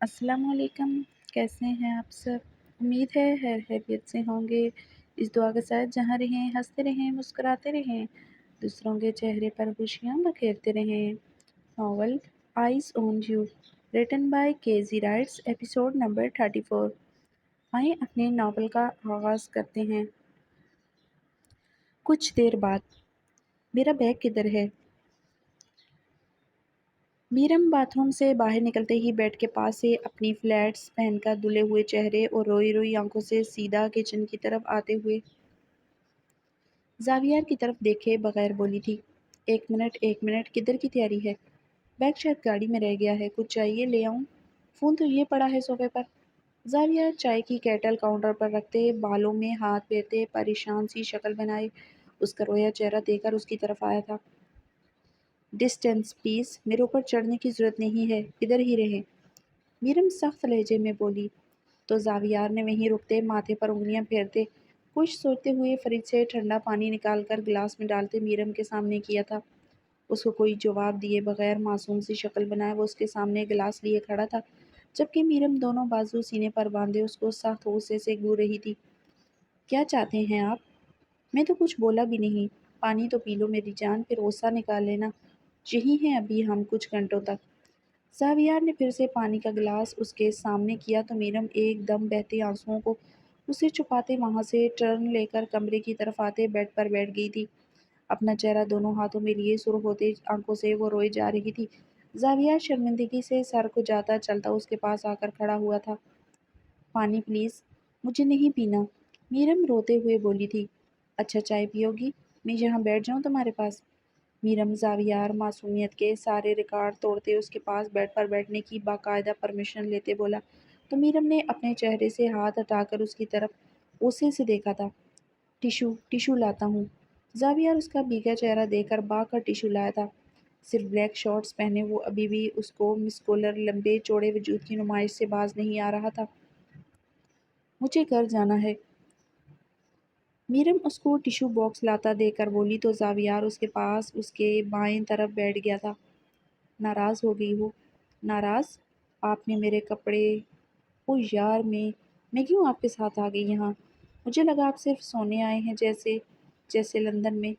السلام علیکم، کیسے ہیں آپ سب؟ امید ہے خیر خیریت سے ہوں گے۔ اس دعا کے ساتھ جہاں رہیں ہنستے رہیں مسکراتے رہیں، دوسروں کے چہرے پر خوشیاں بکھیرتے رہیں۔ Novel eyes on you written by Kizzy writes episode number 34۔ آئیں اپنے ناول کا آغاز کرتے ہیں۔ کچھ دیر بعد میرا بیگ کدھر ہے؟ میرم باتھ روم سے باہر نکلتے ہی بیڈ کے پاس سے اپنی فلیٹس پہن کر دھلے ہوئے چہرے اور روئی روئی آنکھوں سے سیدھا کچن کی طرف آتے ہوئے زاویار کی طرف دیکھے بغیر بولی تھی، ایک منٹ کدھر کی تیاری ہے؟ بیگ شاید گاڑی میں رہ گیا ہے، کچھ چاہیے لے آؤں؟ فون تو یہ پڑا ہے صوفے پر۔ زاویار چائے کی کیٹل کاؤنٹر پر رکھتے، بالوں میں ہاتھ پھیرتے پریشان سی شکل بنائے اس کا رویا چہرہ دیکھ کر اس کی طرف آیا تھا۔ ڈسٹینس پلیز، میرے اوپر چڑھنے کی ضرورت نہیں ہے، ادھر ہی رہیں، میرم سخت لہجے میں بولی۔ تو زاویار نے وہیں رکتے ماتھے پر انگلیاں پھیرتے کچھ سوچتے ہوئے فریج سے ٹھنڈا پانی نکال کر گلاس میں ڈالتے میرم کے سامنے کیا تھا۔ اس کو کوئی جواب دیے بغیر معصوم سی شکل بنائے وہ اس کے سامنے گلاس لیے کھڑا تھا، جبکہ میرم دونوں بازو سینے پر باندھے اس کو سخت غصے سے گھور رہی تھی۔ کیا چاہتے ہیں آپ؟ میں تو کچھ بولا بھی نہیں، پانی تو پی لو میری جان، پھر غصہ نکال لینا، یہی ہیں ابھی ہم کچھ گھنٹوں تک۔ زاویار نے پھر سے پانی کا گلاس اس کے سامنے کیا تو میرم ایک دم بہتے آنسوؤں کو اسے چھپاتے وہاں سے ٹرن لے کر کمرے کی طرف آتے بیڈ پر بیٹھ گئی تھی۔ اپنا چہرہ دونوں ہاتھوں میں لیے سرخ ہوتے آنکھوں سے وہ روئے جا رہی تھی۔ زاویار شرمندگی سے سر کو جاتا چلتا اس کے پاس آ کر کھڑا ہوا تھا۔ پانی پلیز، مجھے نہیں پینا، میرم روتے ہوئے بولی تھی۔ اچھا چائے پیو گی؟ میں یہاں بیٹھ جاؤں تمہارے پاس؟ میرم زاویار معصومیت کے سارے ریکارڈ توڑتے اس کے پاس بیڈ پر بیٹھنے کی باقاعدہ پرمیشن لیتے بولا تو میرم نے اپنے چہرے سے ہاتھ ہٹا کر اس کی طرف غصے سے دیکھا تھا۔ ٹیشو لاتا ہوں۔ زاویار اس کا بھیگا چہرہ دیکھ کر بھاگ کر ٹیشو لایا تھا۔ صرف بلیک شارٹس پہنے وہ ابھی بھی اس کو مسکولر لمبے چوڑے وجود کی نمائش سے باز نہیں آ رہا تھا۔ مجھے گھر جانا ہے، میرم اس کو ٹیشو باکس لاتا دیکھ کر بولی تو زاویار اس کے پاس اس کے بائیں طرف بیٹھ گیا تھا۔ ناراض ہو گئی ہو؟ ناراض؟ آپ نے میرے کپڑے… او یار میں کیوں آپ کے ساتھ آ گئی یہاں؟ مجھے لگا آپ صرف سونے آئے ہیں جیسے لندن میں۔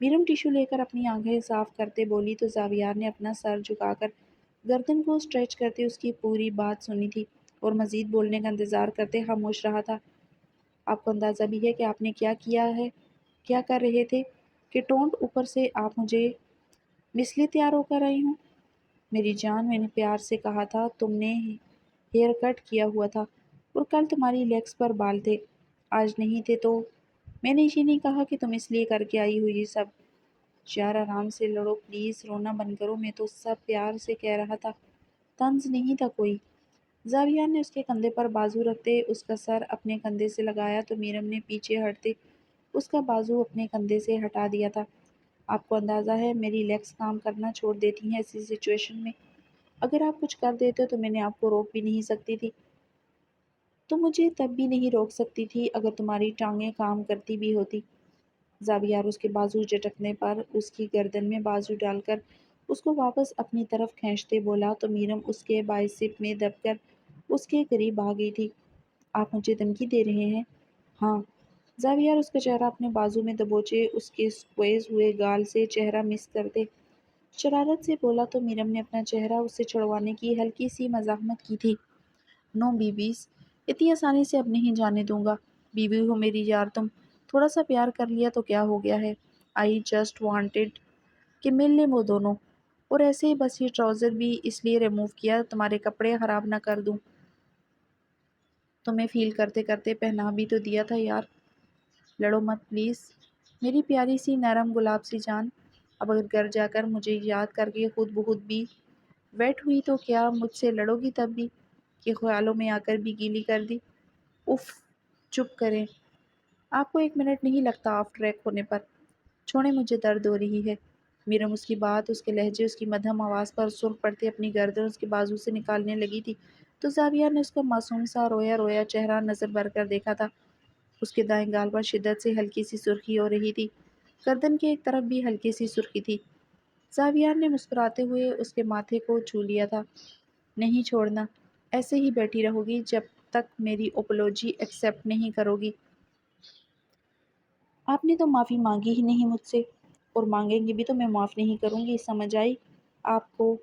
میرم ٹیشو لے کر اپنی آنکھیں صاف کرتے بولی تو زاویار نے اپنا سر جھکا کر گردن کو اسٹریچ کرتے اس کی پوری بات سنی تھی اور مزید بولنے کا انتظار کرتے خاموش رہا تھا۔ آپ کو اندازہ بھی ہے کہ آپ نے کیا ہے، کیا کر رہے تھے کہ ٹونٹ اوپر سے آپ مجھے مسئلے تیار ہو کر آئی ہوں؟ میری جان، میں نے پیار سے کہا تھا، تم نے ہیئر کٹ کیا ہوا تھا اور کل تمہاری لیگز پر بال تھے، آج نہیں تھے تو میں نے یہ نہیں کہا کہ تم اس لیے کر کے آئی ہو یہ سب۔ یار آرام سے لڑو پلیز، رونا بند کرو، میں تو سب پیار سے کہہ رہا تھا، طنز نہیں تھا کوئی۔ زاویار نے اس کے کندھے پر بازو رکھتے اس کا سر اپنے کندھے سے لگایا تو میرم نے پیچھے ہٹتے اس کا بازو اپنے کندھے سے ہٹا دیا تھا۔ آپ کو اندازہ ہے میری لیگز کام کرنا چھوڑ دیتی ہیں ایسی سچویشن میں؟ اگر آپ کچھ کر دیتے تو میں نے آپ کو روک بھی نہیں سکتی تھی۔ تو مجھے تب بھی نہیں روک سکتی تھی اگر تمہاری ٹانگیں کام کرتی بھی ہوتی۔ زاویار اس کے بازو جھٹکنے پر اس کی گردن میں بازو ڈال کر اس کو واپس اپنی طرف کھینچتے بولا تو میرم اس کے بائسپ میں دب کر اس کے قریب آ گئی تھی۔ آپ مجھے دھمکی دے رہے ہیں؟ ہاں۔ زاویار اس کا چہرہ اپنے بازو میں دبوچے اس کے سکویز ہوئے گال سے چہرہ مس کرتے شرارت سے بولا تو میرم نے اپنا چہرہ اس سے چھڑوانے کی ہلکی سی مزاحمت کی تھی۔ نو بیبیز، اتنی آسانی سے اب نہیں جانے دوں گا، بیوی ہو میری یار تم، تھوڑا سا پیار کر لیا تو کیا ہو گیا ہے؟ آئی جسٹ وانٹڈ کہ مل لیں وہ دونوں، اور ایسے ہی بس یہ ٹراؤزر بھی اس لیے ریموو کیا تمہارے کپڑے خراب نہ کر دوں۔ تمہیں فیل کرتے کرتے پہنا بھی تو دیا تھا یار۔ لڑو مت پلیز میری پیاری سی نرم گلاب سی جان، اب اگر گھر جا کر مجھے یاد کر کے خود بخود بھی ویٹ ہوئی تو کیا مجھ سے لڑو گی تب بھی، کہ خیالوں میں آ کر بھی گیلی کر دی؟ اف، چپ کریں، آپ کو ایک منٹ نہیں لگتا آف ٹریک ہونے پر؟ چھوڑیں مجھے درد ہو رہی ہے۔ میرم اس کی بات، اس کے لہجے، اس کی مدھم آواز پر سرخ پڑتی اپنی گردن اس کے بازو سے نکالنے لگی تھی تو زاویار نے اس کا معصوم سا رویا رویا چہرہ نظر بھر کر دیکھا تھا۔ اس کے دائیں گال پر شدت سے ہلکی سی سرخی ہو رہی تھی، گردن کے ایک طرف بھی ہلکی سی سرخی تھی۔ زاویار نے مسکراتے ہوئے اس کے ماتھے کو چھو لیا تھا۔ نہیں چھوڑنا، ایسے ہی بیٹھی رہو گی جب تک میری اپولوجی ایکسیپٹ نہیں کرو گی؟ آپ نے تو معافی مانگی ہی نہیں مجھ سے، اور مانگیں گی بھی تو میں معاف نہیں کروں گی، سمجھ آئی آپ کو؟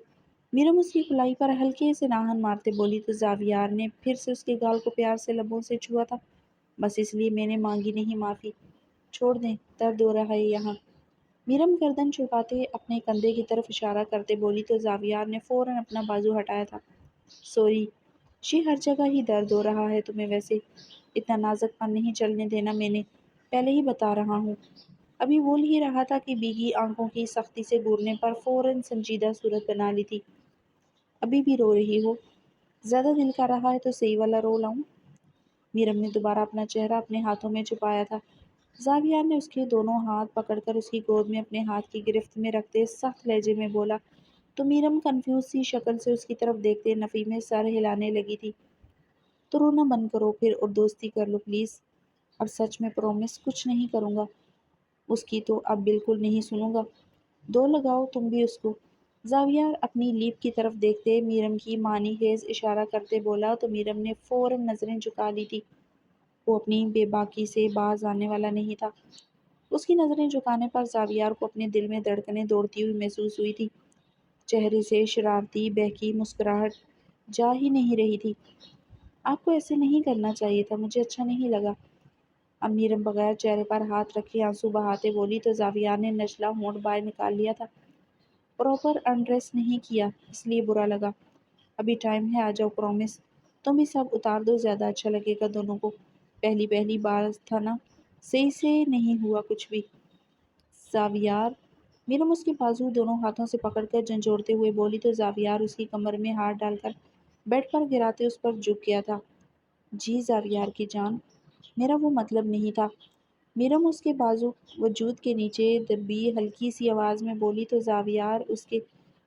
میرم اس کی کلائی پر ہلکے سے ناہن مارتے بولی تو زاویار نے پھر سے اس کے گال کو پیار سے لبوں سے چھوا تھا۔ بس اس لیے میں نے مانگی نہیں معافی، چھوڑ دیں، درد ہو رہا ہے یہاں۔ میرم گردن چھپاتے اپنے کندھے کی طرف اشارہ کرتے بولی تو زاویار نے فوراً اپنا بازو ہٹایا تھا۔ سوری جی، ہر جگہ ہی درد ہو رہا ہے تمہیں، ویسے اتنا نازک پن نہیں چلنے دینا، میں نے پہلے ہی بتا رہا ہوں۔ ابھی بول ہی رہا تھا کہ بھیگی آنکھوں کی سختی سے گورنے پر فوراً سنجیدہ صورت بنا لی تھی۔ ابھی بھی رو رہی ہو؟ زیادہ دل کا رہا ہے تو صحیح والا رو لاؤں؟ میرم نے دوبارہ اپنا چہرہ اپنے ہاتھوں میں چھپایا تھا۔ زاویار نے اس کے دونوں ہاتھ پکڑ کر اس کی گود میں اپنے ہاتھ کی گرفت میں رکھتے سخت لہجے میں بولا تو میرم کنفیوز سی شکل سے اس کی طرف دیکھتے نفی میں سر ہلانے لگی تھی۔ تو رونا بند کرو پھر اور دوستی کر لو پلیز۔ اب سچ میں پرومس کچھ نہیں کروں گا، اس کی تو اب بالکل نہیں سنوں گا۔ دو لگاؤ تم بھی اس کو۔ زاویار اپنی لیپ کی طرف دیکھتے میرم کی معنی خیز اشارہ کرتے بولا تو میرم نے فوراً نظریں جھکا لی تھی۔ وہ اپنی بے باکی سے باز آنے والا نہیں تھا۔ اس کی نظریں جھکانے پر زاویار کو اپنے دل میں دھڑکنیں دوڑتی ہوئی محسوس ہوئی تھی۔ چہرے سے شرارتی بہکی مسکراہٹ جا ہی نہیں رہی تھی۔ آپ کو ایسے نہیں کرنا چاہیے تھا، مجھے اچھا نہیں لگا۔ اب میرم بغیر چہرے پر ہاتھ رکھے آنسو بہاتے بولی تو زاویار نے نچلا ہونٹ باہر نکال لیا تھا۔ پراپر انڈریس نہیں کیا اس لیے برا لگا۔ ابھی ٹائم ہے، آ جاؤ پرومس۔ تم بھی سب اتار دو، زیادہ اچھا لگے گا دونوں کو۔ پہلی بار تھا نا، صحیح سے نہیں ہوا کچھ بھی۔ زاویار، میرم اس کے بازو دونوں ہاتھوں سے پکڑ کر جھنجھوڑتے ہوئے بولی تو زاویار اس کی کمر میں ہاتھ ڈال کر بیڈ پر گراتے اس پر جھک گیا تھا۔ جی زاویار کی جان، میرا وہ مطلب نہیں تھا۔ میرم اس کے بازو وجود کے نیچے دبی ہلکی سی آواز میں بولی تو زاویار اس کے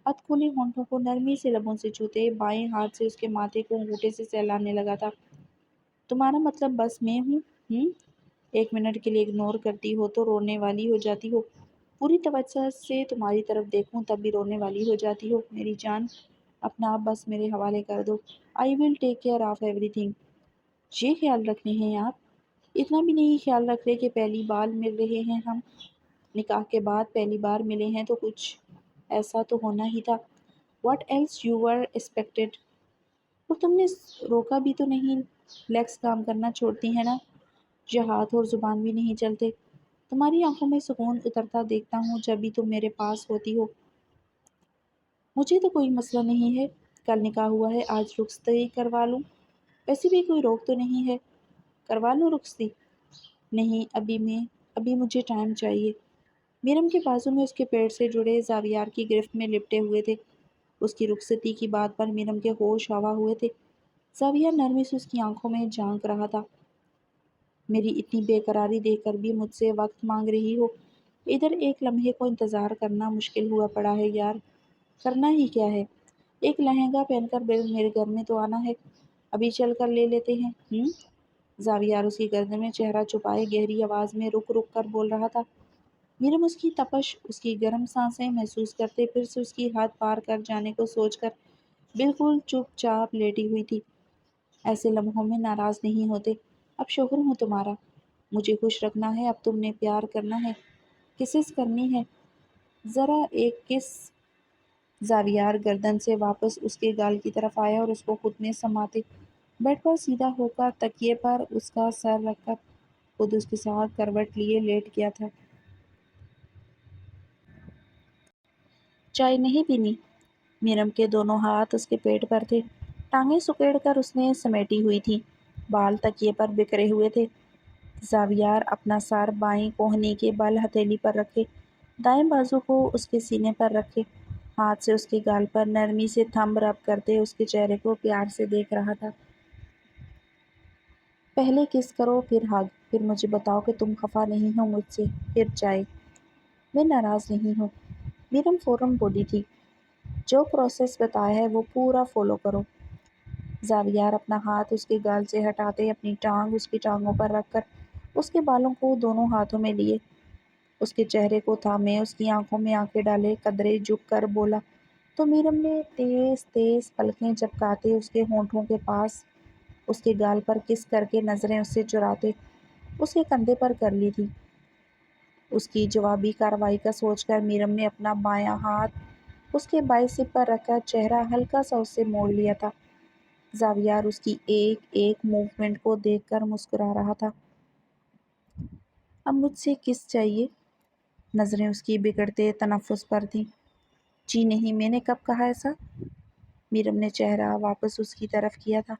ادکھلے ہونٹوں کو نرمی سے لبوں سے چھوتے بائیں ہاتھ سے اس کے ماتھے کو انگوٹھے سے سہلانے لگا تھا۔ تمہارا مطلب بس میں ہوں؟ ایک منٹ کے لیے اگنور کرتی ہو تو رونے والی ہو جاتی ہو، پوری توجہ سے تمہاری طرف دیکھوں تب بھی رونے والی ہو جاتی ہو؟ میری جان، اپنا آپ بس میرے حوالے کر دو، I will take care of everything. یہ خیال رکھنے ہیں آپ؟ اتنا بھی نہیں خیال رکھ رہے کہ پہلی بار مل رہے ہیں ہم، نکاح کے بعد پہلی بار ملے ہیں تو کچھ ایسا تو ہونا ہی تھا۔ What else you were expected? اور تم نے روکا بھی تو نہیں، لیگس کام کرنا چھوڑتی ہیں نا، یا ہاتھ اور زبان بھی نہیں چلتے؟ تمہاری آنکھوں میں سکون اترتا دیکھتا ہوں جب بھی تم میرے پاس ہوتی ہو۔ مجھے تو کوئی مسئلہ نہیں ہے، کل نکاح ہوا ہے، آج رخصتی کروا لوں، ویسے بھی کوئی روک تو نہیں ہے، کروا لوں رخصتی؟ نہیں ابھی مجھے ٹائم چاہیے۔ میرم کے بازو میں اس کے پیٹ سے جڑے زاویار کی گرفت میں لپٹے ہوئے تھے۔ اس کی رخصتی کی بات پر میرم کے ہوش ہوا ہوئے تھے۔ زاویار نرمی سے اس کی آنکھوں میں جھانک رہا تھا۔ میری اتنی بے قراری دیکھ کر بھی مجھ سے وقت مانگ رہی ہو؟ ادھر ایک لمحے کو انتظار کرنا مشکل ہوا پڑا ہے یار۔ کرنا ہی کیا ہے، ایک لہنگا پہن کر میرے گھر میں تو آنا ہے، ابھی چل کر لے لیتے ہیں۔ زاویار اس کی گردن میں چہرہ چھپائے گہری آواز میں رک رک کر بول رہا تھا۔ میرم اس کی تپش، اس کی گرم سانسیں محسوس کرتے پھر سے اس کی حد پار کر جانے کو سوچ کر بالکل چپ چاپ لیٹی ہوئی تھی۔ ایسے لمحوں میں ناراض نہیں ہوتے، اب شوہر ہوں تمہارا، مجھے خوش رکھنا ہے، اب تم نے پیار کرنا ہے، کسز کرنی ہے، ذرا ایک کس۔ زاویار گردن سے واپس اس کے گال کی طرف آیا اور اس کو خود میں سماتے بیڈ پر سیدھا ہو کر تکیے پر اس کا سر رکھ کر خود اس کے ساتھ کروٹ لیے لیٹ گیا تھا۔ چائے نہیں پینی؟ میرم کے دونوں ہاتھ اس کے پیٹ پر تھے، ٹانگیں سکیڑ کر اس نے سمیٹی ہوئی تھی، بال تکیے پر بکھرے ہوئے تھے۔ زاویار اپنا سر بائیں کوہنی کے بل ہتھیلی پر رکھے دائیں بازو کو اس کے سینے پر رکھے ہاتھ سے اس کے گال پر نرمی سے تھمب رب کرتے اس کے چہرے کو پیار سے دیکھ رہا تھا۔ پہلے کس کرو، پھر ہگ، پھر مجھے بتاؤ کہ تم خفا نہیں ہو مجھ سے، پھر چائے۔ میں ناراض نہیں ہوں، میرم فوراً بولی تھی۔ جو پروسیس بتایا ہے وہ پورا فالو کرو۔ زاویار اپنا ہاتھ اس کے گال سے ہٹاتے اپنی ٹانگ اس کی ٹانگوں پر رکھ کر اس کے بالوں کو دونوں ہاتھوں میں لیے، اس کے چہرے کو تھامے اس کی آنکھوں میں آنکھیں ڈالے قدرے جھک کر بولا تو میرم نے تیز تیز پلکیں چپکاتے اس کے ہونٹوں کے پاس اس کے گال پر کس کر کے نظریں اس سے چراتے اس کے کندھے پر کر لی تھی۔ اس کی جوابی کارروائی کا سوچ کر میرم نے اپنا بایاں ہاتھ اس کے بائیں سر پر رکھ کر چہرہ ہلکا سا اس سے موڑ لیا تھا۔ زاویار اس کی ایک ایک موومنٹ کو دیکھ کر مسکرا رہا تھا۔ اب مجھ سے کس چاہیے؟ نظریں اس کی بگڑتے تنفس پر تھیں۔ جی نہیں، میں نے کب کہا ایسا؟ میرم نے چہرہ واپس اس کی طرف کیا تھا۔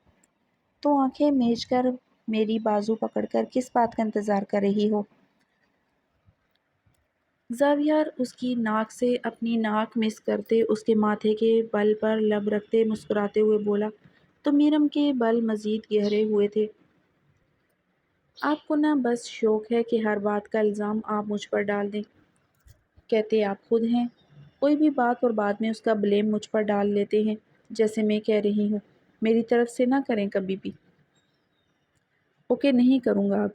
تو آنکھیں میچ کر میری بازو پکڑ کر کس بات کا انتظار کر رہی ہو؟ زاویار اس کی ناک سے اپنی ناک مس کرتے اس کے ماتھے کے بل پر لب رکھتے مسکراتے ہوئے بولا تو میرم کے بل مزید گہرے ہوئے تھے۔ آپ کو نہ بس شوق ہے کہ ہر بات کا الزام آپ مجھ پر ڈال دیں۔ کہتے آپ خود ہیں، کوئی بھی بات اور بعد میں اس کا بلیم مجھ پر ڈال لیتے ہیں، جیسے میں کہہ رہی ہوں۔ میری طرف سے نہ کریں کبھی بھی۔ اوکے، نہیں کروں گا اب۔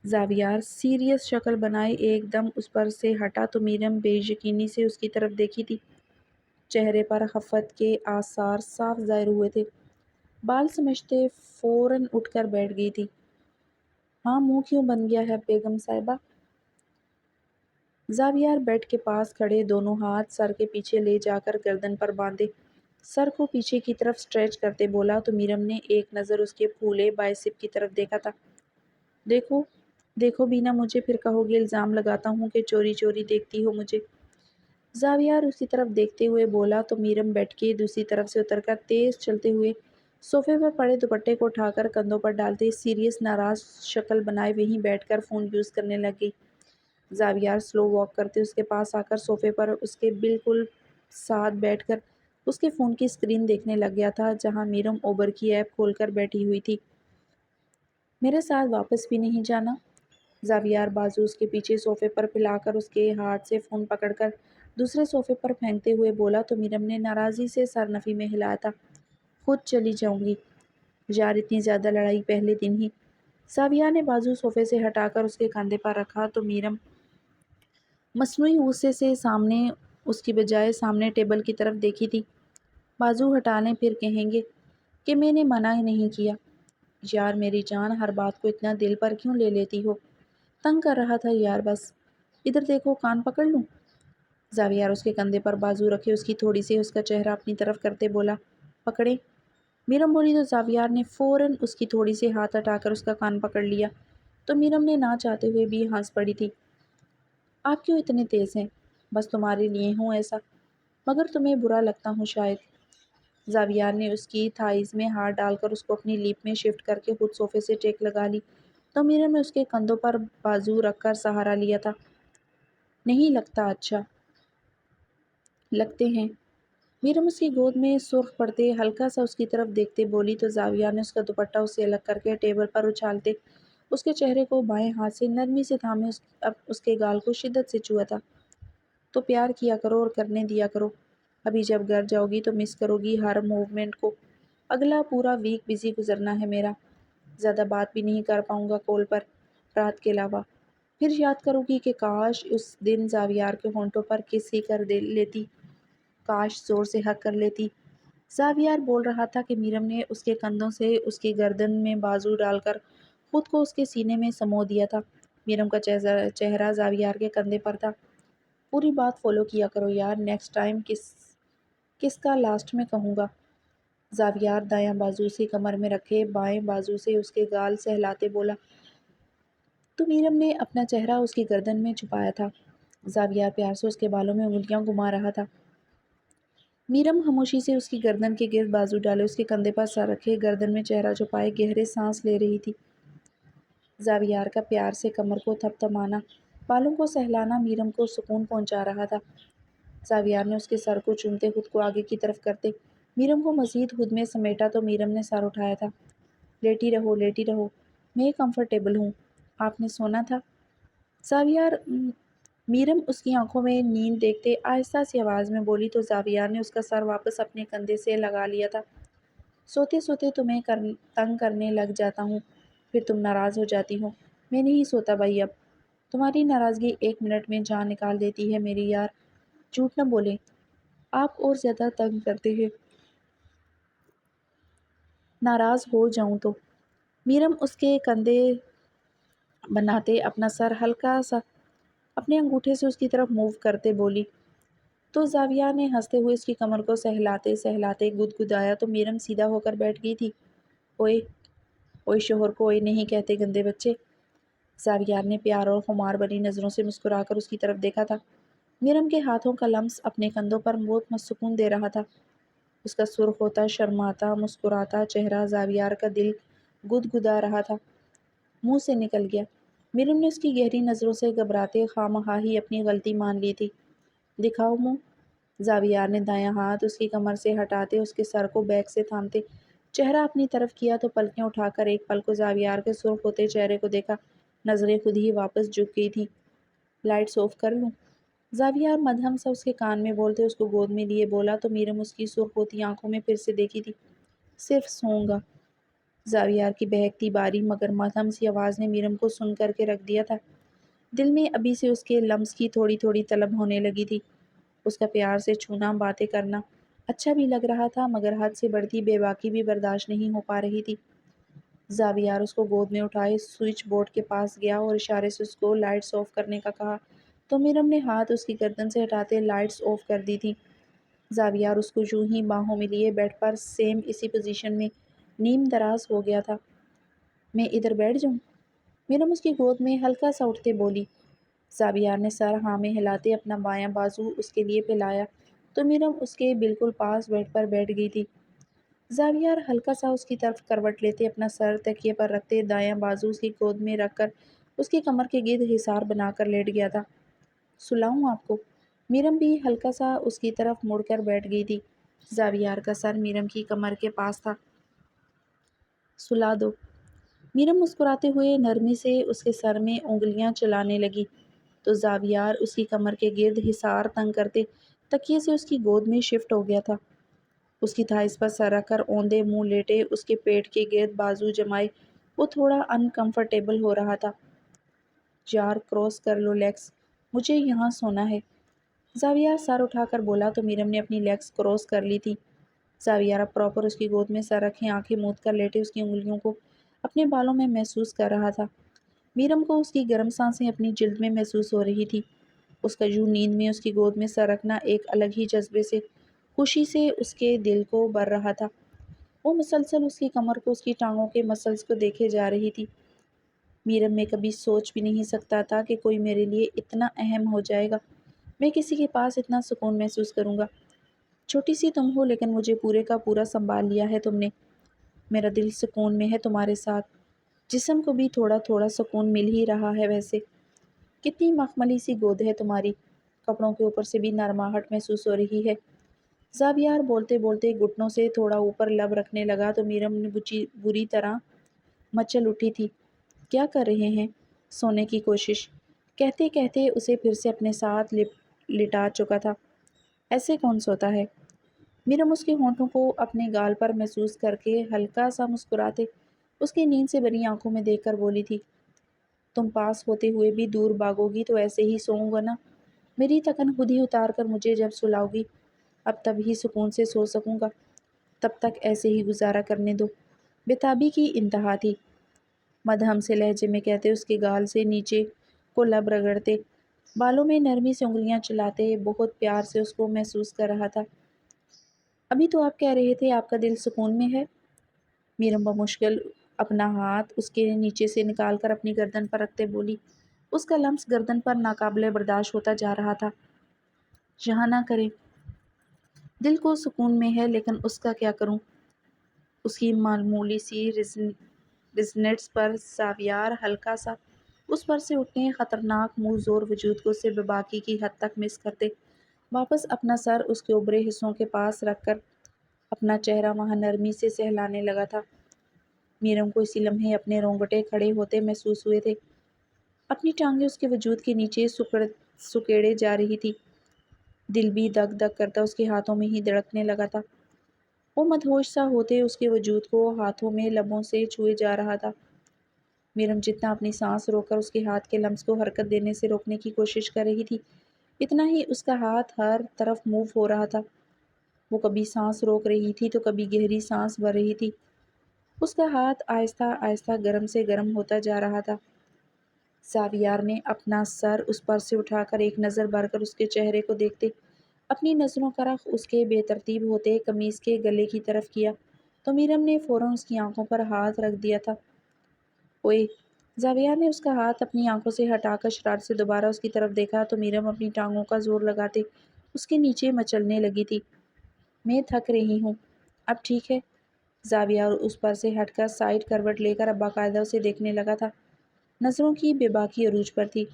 زاویار سیریس شکل بنائے ایک دم اس پر سے ہٹا تو میرم بے یقینی سے اس کی طرف دیکھی تھی۔ چہرے پر خفت کے آثار صاف ظاہر ہوئے تھے۔ بال سمجھتے فوراً اٹھ کر بیٹھ گئی تھی۔ ہاں، منہ کیوں بن گیا ہے بیگم صاحبہ؟ زاویار بیڈ کے پاس کھڑے دونوں ہاتھ سر کے پیچھے لے جا کر گردن پر باندھے سر کو پیچھے کی طرف سٹریچ کرتے بولا تو میرم نے ایک نظر اس کے پھولے بائسپ کی طرف دیکھا تھا۔ دیکھو دیکھو بینا، مجھے پھر کہو گے الزام لگاتا ہوں کہ چوری چوری دیکھتی ہو مجھے۔ زاویار اس کی طرف دیکھتے ہوئے بولا تو میرم بیٹھ کے دوسری طرف سے اتر کر تیز چلتے ہوئے صوفے پر پڑے دوپٹے کو اٹھا کر کندھوں پر ڈالتے سیریس ناراض شکل بنائے وہیں بیٹھ کر فون یوز کرنے لگ گئی۔ زاویار سلو واک کرتے اس کے پاس آ کر صوفے پر اس کے بالکل ساتھ بیٹھ کر اس کے فون کی اسکرین دیکھنے لگ گیا تھا جہاں میرم اوبر کی ایپ کھول کر بیٹھی ہوئی تھی۔ میرے ساتھ واپس بھی نہیں جانا؟ زاویار بازو اس کے پیچھے صوفے پر پھیلا کر اس کے ہاتھ سے فون پکڑ کر دوسرے صوفے پر پھینکتے ہوئے بولا تو میرم نے ناراضی سے سر نفی میں ہلایا تھا۔ خود چلی جاؤں گی یار، اتنی زیادہ لڑائی پہلے دن ہی۔ زاویار نے بازو صوفے سے ہٹا کر اس کے کاندھے پر رکھا تو میرم مصنوعی غصے سے سامنے اس کی بجائے سامنے ٹیبل کی طرف دیکھی تھی۔ بازو ہٹا لیں، پھر کہیں گے کہ میں نے منع ہی نہیں کیا۔ یار میری جان، ہر بات کو اتنا دل پر کیوں لے لیتی ہو؟ تنگ کر رہا تھا یار بس۔ ادھر دیکھو، کان پکڑ لوں؟ زاویار اس کے کندھے پر بازو رکھے اس کی تھوڑی سی اس کا چہرہ اپنی طرف کرتے بولا پکڑے؟ میرم بولی تو زاویار نے فوراً اس کی تھوڑی سی ہاتھ ہٹا کر اس کا کان پکڑ لیا تو میرم نے نہ چاہتے ہوئے بھی ہنس پڑی تھی۔ آپ کیوں اتنے تیز ہیں؟ بس تمہارے لیے ہوں ایسا، مگر تمہیں برا لگتا ہوں شاید۔ زاویار نے اس کی تھائز میں ہاتھ ڈال کر اس کو اپنی لیپ میں شفٹ کر کے خود صوفے سے ٹیک لگا لی تو میرم نے اس کے کندھوں پر بازو رکھ کر سہارا لیا تھا۔ نہیں لگتا؟ اچھا لگتے ہیں۔ میرم اس کی گود میں سرخ پڑتے ہلکا سا اس کی طرف دیکھتے بولی تو زاویار نے اس کا دوپٹہ اس سے الگ کر کے ٹیبل پر اچھالتے اس کے چہرے کو بائیں ہاتھ سے نرمی سے تھامے اب اس کے گال کو شدت سے چھوا تھا۔ تو پیار کیا کرو اور کرنے دیا کرو۔ ابھی جب گھر جاؤ گی تو مس کرو گی ہر موومنٹ کو۔ اگلا پورا ویک بزی گزرنا ہے میرا، زیادہ بات بھی نہیں کر پاؤں گا کال پر رات کے علاوہ۔ پھر یاد کروں گی کہ کاش اس دن زاویار کے ہونٹوں پر کس ہی کر لیتی، کاش زور سے حق کر لیتی۔ زاویار بول رہا تھا کہ میرم نے اس کے کندھوں سے اس کی گردن میں بازو ڈال کر خود کو اس کے سینے میں سمو دیا تھا۔ میرم کا چہرہ زاویار کے کندھے پر تھا۔ پوری بات فالو کیا کرو یار، نیکسٹ ٹائم کس کا لاسٹ میں کہوں گا۔ زاویار دایاں بازو اس کی کمر میں رکھے بائیں بازو سے اس کے گال سہلاتے بولا تو میرم نے اپنا چہرہ اس کی گردن میں چھپایا تھا۔ زاویار پیار سے اس کے بالوں میں انگلیاں گھما رہا تھا۔ میرم خاموشی سے اس کی گردن کے گرد بازو ڈالے اس کے کندھے پر سر رکھے گردن میں چہرہ چھپائے گہرے سانس لے رہی تھی۔ زاویار کا پیار سے کمر کو تھپ تھمانا، بالوں کو سہلانا میرم کو سکون پہنچا رہا تھا۔ زاویار نے اس کے سر کو چومتے خود کو آگے کی طرف کرتے میرم کو مزید خود میں سمیٹا تو میرم نے سر اٹھایا تھا۔ لیٹی رہو لیٹی رہو، میں کمفرٹیبل ہوں، آپ نے سونا تھا۔ زاویار میرم اس کی آنکھوں میں نیند دیکھتے آہستہ سی آواز میں بولی تو زاویار نے اس کا سر واپس اپنے کندھے سے لگا لیا تھا۔ سوتے سوتے تمہیں تنگ کرنے لگ جاتا ہوں، پھر تم ناراض ہو جاتی ہو۔ میں نہیں سوتا بھائی اب۔ تمہاری ناراضگی 1 منٹ میں جان نکال دیتی ہے میری یار، جھوٹ نہ بولے۔ آپ اور زیادہ تنگ کرتے ہیں، ناراض ہو جاؤں تو؟ میرم اس کے کندھے بناتے اپنا سر ہلکا سا اپنے انگوٹھے سے اس کی طرف موو کرتے بولی۔ تو زاویہ نے ہنستے ہوئے اس کی کمر کو سہلاتے سہلاتے گدگدایا تو میرم سیدھا ہو کر بیٹھ گئی تھی۔ اوئے اوئے، شوہر کو اوئے نہیں کہتے گندے بچے۔ زاویار نے پیار اور خمار بنی نظروں سے مسکرا کر اس کی طرف دیکھا تھا۔ میرم کے ہاتھوں کا لمس اپنے کندھوں پر بہت سکون دے رہا تھا۔ اس کا سرخ ہوتا شرماتا مسکراتا چہرہ زاویار کا دل گدگدا رہا تھا۔ منہ سے نکل گیا۔ میرم نے اس کی گہری نظروں سے گھبراتے خواہ ہی اپنی غلطی مان لی تھی۔ دکھاؤ منہ۔ زاویار نے دایاں ہاتھ اس کی کمر سے ہٹاتے اس کے سر کو بیک سے تھامتے چہرہ اپنی طرف کیا تو پلکیں اٹھا کر ایک پل کو زاویار کے سرخ ہوتے چہرے کو دیکھا۔ نظریں خود ہی واپس جھک گئی تھی۔ لائٹس آف کر لوں؟ زاویار مدھم سا اس کے کان میں بولتے اس کو گود میں لیے بولا تو میرم اس کی سرخ ہوتی آنکھوں میں پھر سے دیکھی تھی۔ صرف سوؤں گا۔ زاویار کی بہکتی باری مگر مدھم سی آواز نے میرم کو سن کر کے رکھ دیا تھا۔ دل میں ابھی سے اس کے لمس کی تھوڑی تھوڑی طلب ہونے لگی تھی۔ اس کا پیار سے چھونا باتیں کرنا اچھا بھی لگ رہا تھا مگر حد سے بڑھتی بے باکی بھی برداشت نہیں ہو پا رہی تھی۔ زاویار اس کو گود میں اٹھائے سوئچ بورڈ کے پاس گیا اور اشارے سے اس کو لائٹس آف کرنے کا کہا تو میرم نے ہاتھ اس کی گردن سے ہٹاتے لائٹس آف کر دی تھی۔ زاویار اس کو یوں ہی باہوں میں لیے بیڈ پر سیم اسی پوزیشن میں نیم دراز ہو گیا تھا۔ میں ادھر بیٹھ جاؤں؟ میرم اس کی گود میں ہلکا سا اٹھتے بولی۔ زاویار نے سر ہاں میں ہلاتے اپنا بایاں بازو اس کے لیے پھیلایا تو میرم اس کے بالکل پاس بیڈ پر بیٹھ گئی تھی۔ زاویار ہلکا سا اس کی طرف کروٹ لیتے اپنا سر تکیے پر رکھتے دایاں بازو اس کی گود میں رکھ کر اس کی کمر کے گرد حصار بنا کر لیٹ گیا تھا۔ سلاؤں آپ کو؟ میرم بھی ہلکا سا اس کی طرف مڑ کر بیٹھ گئی تھی۔ زاویار کا سر میرم کی کمر کے پاس تھا۔ سلا دو۔ میرم مسکراتے ہوئے نرمی سے اس کے سر میں انگلیاں چلانے لگی تو زاویار اس کی کمر کے گرد حصار تنگ کرتے تکیے سے اس کی گود میں شفٹ ہو گیا تھا۔ اس کی تھائس پر سر رکھ کر اوندے منہ لیٹے اس کے پیٹ کے گرد بازو جمائے وہ تھوڑا انکمفرٹیبل ہو رہا تھا۔ یار کراس کر لو لیگز، مجھے یہاں سونا ہے۔ زاویار سر اٹھا کر بولا تو میرم نے اپنی لیگز کراس کر لی تھی۔ زاویار اب پراپر اس کی گود میں سر رکھے آنکھیں موند کر لیٹے اس کی انگلیوں کو اپنے بالوں میں محسوس کر رہا تھا۔ میرم کو اس کی گرم سانسیں اپنی جلد میں محسوس ہو رہی تھی۔ اس کا یوں نیند میں اس کی گود میں سر رکھنا ایک الگ ہی جذبے سے خوشی سے اس کے دل کو بھر رہا تھا۔ وہ مسلسل اس کی کمر کو اس کی ٹانگوں کے مسلز کو دیکھے جا رہی تھی۔ میرم میں کبھی سوچ بھی نہیں سکتا تھا کہ کوئی میرے لیے اتنا اہم ہو جائے گا، میں کسی کے پاس اتنا سکون محسوس کروں گا۔ چھوٹی سی تم ہو لیکن مجھے پورے کا پورا سنبھال لیا ہے تم نے۔ میرا دل سکون میں ہے تمہارے ساتھ، جسم کو بھی تھوڑا تھوڑا سکون مل ہی رہا ہے۔ ویسے کتنی مخملی سی گود ہے تمہاری، کپڑوں کے اوپر سے بھی نرماہٹ محسوس ہو رہی ہے۔ زاویار بولتے بولتے گھٹنوں سے تھوڑا اوپر لب رکھنے لگا تو میرم نے بری طرح مچل اٹھی تھی۔ کیا کر رہے ہیں؟ سونے کی کوشش، کہتے کہتے اسے پھر سے اپنے ساتھ لٹا چکا تھا۔ ایسے کون سوتا ہے؟ میرم اس کے ہونٹوں کو اپنے گال پر محسوس کر کے ہلکا سا مسکراتے اس کی نیند سے بھری آنکھوں میں دیکھ کر بولی تھی۔ تم پاس ہوتے ہوئے بھی دور بھاگو گی تو ایسے ہی سوؤں گا نا۔ میری تکن خود ہی اتار کر مجھے جب سلاؤ گی اب تب ہی سکون سے سو سکوں گا، تب تک ایسے ہی گزارا کرنے دو۔ بےتابی کی انتہا تھی۔ مدھم سے لہجے میں کہتے اس کے گال سے نیچے کو لب رگڑتے بالوں میں نرمی سے انگلیاں چلاتے بہت پیار سے اس کو محسوس کر رہا تھا۔ ابھی تو آپ کہہ رہے تھے آپ کا دل سکون میں ہے؟ میرم بمشکل اپنا ہاتھ اس کے نیچے سے نکال کر اپنی گردن پر رکھتے بولی۔ اس کا لمس گردن پر ناقابل برداشت ہوتا جا رہا تھا۔ یہاں نہ کریں، دل کو سکون میں ہے لیکن اس کا کیا کروں؟ اس کی معمولی سی رزنٹس پر زاویار ہلکا سا اس پر سے اٹھنے خطرناک منہ زور وجود کو سے بے باکی کی حد تک مس کرتے واپس اپنا سر اس کے اوبرے حصوں کے پاس رکھ کر اپنا چہرہ وہاں نرمی سے سہلانے لگا تھا۔ میرم کو اسی لمحے اپنے رونگٹے کھڑے ہوتے محسوس ہوئے تھے۔ اپنی ٹانگیں اس کے وجود کے نیچے سکیڑے جا رہی تھی۔ دل بھی دک دک کرتا اس کے ہاتھوں میں ہی دھڑکنے لگا تھا۔ وہ مدہوش سا ہوتے اس کے وجود کو ہاتھوں میں لبوں سے چھوئے جا رہا تھا۔ میرم جتنا اپنی سانس روک کر اس کے ہاتھ کے لمس کو حرکت دینے سے روکنے کی کوشش کر رہی تھی اتنا ہی اس کا ہاتھ ہر طرف موو ہو رہا تھا۔ وہ کبھی سانس روک رہی تھی تو کبھی گہری سانس بھر رہی تھی۔ اس کا ہاتھ آہستہ آہستہ گرم سے گرم ہوتا جا رہا تھا۔ زاویار نے اپنا سر اس پر سے اٹھا کر ایک نظر بھر کر اس کے چہرے کو دیکھتے اپنی نظروں کا رخ اس کے بے ترتیب ہوتے قمیص کے گلے کی طرف کیا تو میرم نے فوراً اس کی آنکھوں پر ہاتھ رکھ دیا تھا۔ اوئے! زاویار نے اس کا ہاتھ اپنی آنکھوں سے ہٹا کر شرارت سے دوبارہ اس کی طرف دیکھا تو میرم اپنی ٹانگوں کا زور لگاتے اس کے نیچے مچلنے لگی تھی۔ میں تھک رہی ہوں، اب ٹھیک ہے؟ زاویار اس پر سے ہٹ کر سائڈ کروٹ لے کر اب باقاعدہ اسے دیکھنے لگا تھا۔ نظروں کی بے باکی عروج پر تھی۔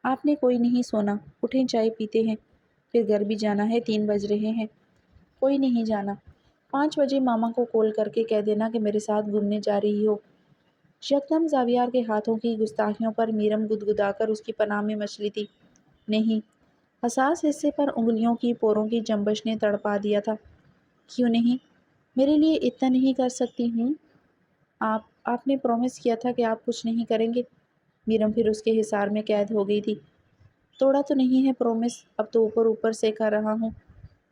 آپ نے کوئی نہیں سونا، اٹھیں چائے پیتے ہیں، پھر گھر بھی جانا ہے، 3 بج رہے ہیں۔ کوئی نہیں جانا، 5 بجے ماما کو کال کر کے کہہ دینا کہ میرے ساتھ گھومنے جا رہی ہو۔ یکدم زاویار کے ہاتھوں کی گستاخیوں پر میرم گدگدا کر اس کی پناہ میں مچلی تھی۔ نہیں، حساس حصے پر انگلیوں کی پوروں کی جنبش نے تڑپا دیا تھا۔ کیوں نہیں؟ میرے لیے اتنا نہیں کر سکتی ہوں؟ آپ نے پرومس کیا تھا کہ آپ کچھ نہیں کریں گے۔ میرم پھر اس کے حصار میں قید ہو گئی تھی۔ توڑا تو نہیں ہے پرومس، اب تو اوپر اوپر سے کر رہا ہوں،